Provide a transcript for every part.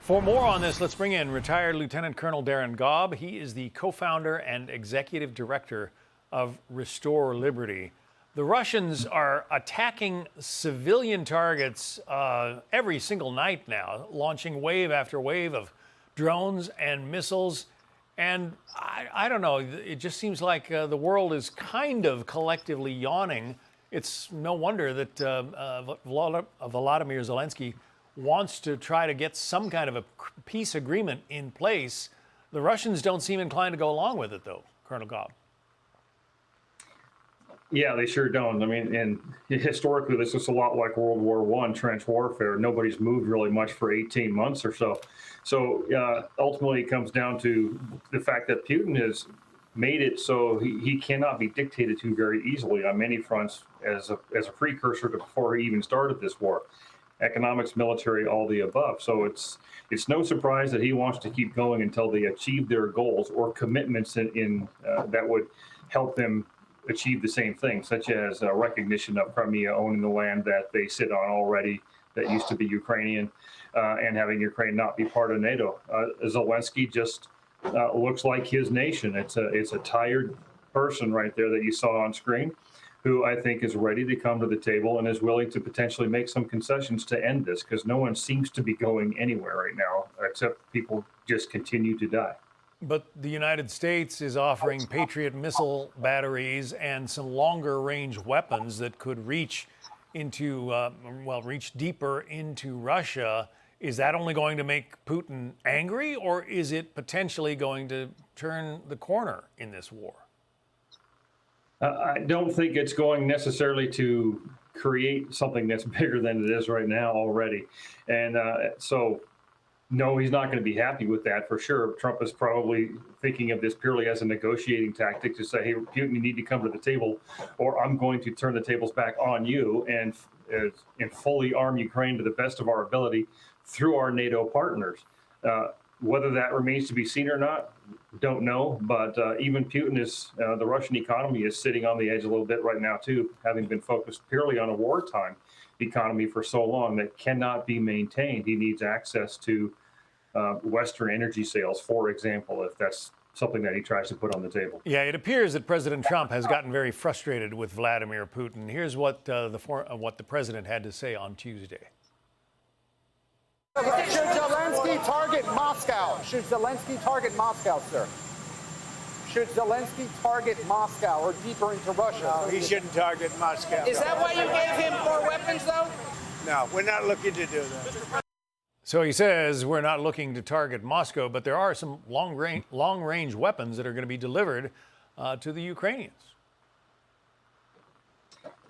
For more on this, let's bring in retired Lieutenant Colonel Darren Gaub. He is the co-founder and executive director of Restore Liberty. The Russians are attacking civilian targets every single night now, launching wave after wave of drones and missiles. And I don't know, it just seems like the world is kind of collectively yawning. It's no wonder that Volodymyr Zelensky wants to try to get some kind of a peace agreement in place. The Russians don't seem inclined to go along with it, though, Colonel Gaub. Yeah, they sure don't. I mean, and historically, this is a lot like World War I, trench warfare. Nobody's moved really much for 18 months or so. So ultimately, it comes down to the fact that Putin has made it so he cannot be dictated to very easily on many fronts as a precursor to before he even started this war. Economics, military, all the above. So it's no surprise that he wants to keep going until they achieve their goals or commitments in that would help them achieve the same thing, such as recognition of Crimea, owning the land that they sit on already that used to be Ukrainian, and having Ukraine not be part of NATO. Zelensky just looks like his nation. It's a tired person right there that you saw on screen, who I think is ready to come to the table and is willing to potentially make some concessions to end this, because no one seems to be going anywhere right now, except people just continue to die. But the United States is offering Patriot missile batteries and some longer range weapons that could reach into, reach deeper into Russia. Is that only going to make Putin angry, or is it potentially going to turn the corner in this war? I don't think it's going necessarily to create something that's bigger than it is right now already. And so, no, he's not going to be happy with that for sure. Trump is probably thinking of this purely as a negotiating tactic to say, hey, Putin, you need to come to the table, or I'm going to turn the tables back on you and fully arm Ukraine to the best of our ability through our NATO partners. Whether that remains to be seen or not, don't know. But even Putin is, the Russian economy is sitting on the edge a little bit right now, too, having been focused purely on a wartime economy for so long that cannot be maintained. He needs access to Western energy sales, for example, if that's something that he tries to put on the table. Yeah, it appears that President Trump has gotten very frustrated with Vladimir Putin. Here's what the president had to say on Tuesday. Should Zelensky target Moscow? Should Zelensky target Moscow, sir? Should Zelensky target Moscow or deeper into Russia? No, he shouldn't target Moscow. Is that why you gave him more weapons, though? No, we're not looking to do that. So he says we're not looking to target Moscow, but there are some long-range weapons that are going to be delivered to the Ukrainians.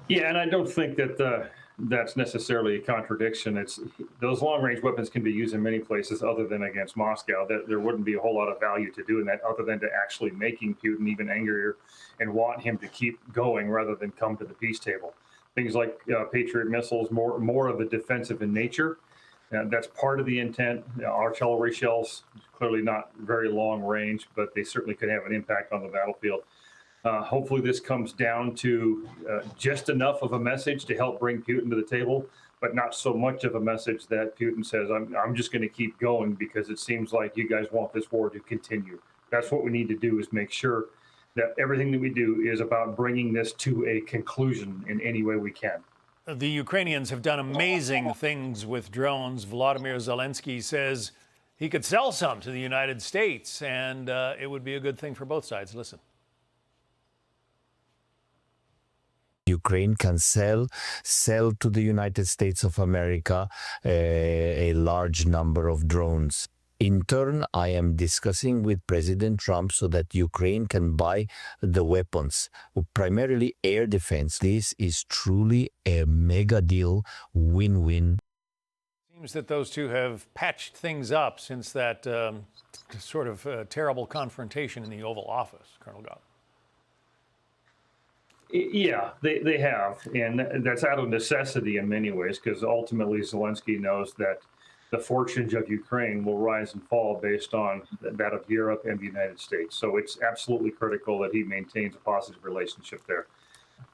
Yeah, and I don't think that that's necessarily a contradiction. It's those long-range weapons can be used in many places other than against Moscow. That there wouldn't be a whole lot of value to doing that, other than to actually making Putin even angrier and want him to keep going rather than come to the peace table. Things like Patriot missiles, more of a defensive in nature. That's part of the intent. Artillery shells, clearly not very long range, but they certainly could have an impact on the battlefield. Hopefully this comes down to just enough of a message to help bring Putin to the table, but not so much of a message that Putin says, I'm just going to keep going because it seems like you guys want this war to continue. That's what we need to do, is make sure that everything that we do is about bringing this to a conclusion in any way we can. The Ukrainians have done amazing things with drones. Volodymyr Zelensky says he could sell some to the United States, and it would be a good thing for both sides. Listen. Ukraine can sell to the United States of America a large number of drones. In turn, I am discussing with President Trump so that Ukraine can buy the weapons, primarily air defense. This is truly a mega deal, win-win. Seems that those two have patched things up since that sort of terrible confrontation in the Oval Office, Colonel Gaub. Yeah, they have, and that's out of necessity in many ways, because ultimately Zelensky knows that the fortunes of Ukraine will rise and fall based on that of Europe and the United States. So it's absolutely critical that he maintains a positive relationship there.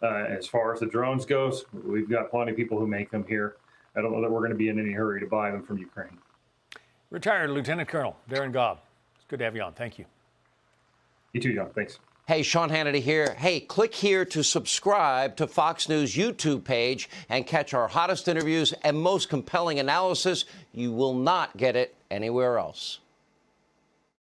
As far as the drones goes, we've got plenty of people who make them here. I don't know that we're going to be in any hurry to buy them from Ukraine. Retired Lieutenant Colonel Darren Gobb. It's good to have you on. Thank you. You too, John. Thanks. Hey, Sean Hannity here. Hey, click here to subscribe to Fox News YouTube page and catch our hottest interviews and most compelling analysis. You will not get it anywhere else.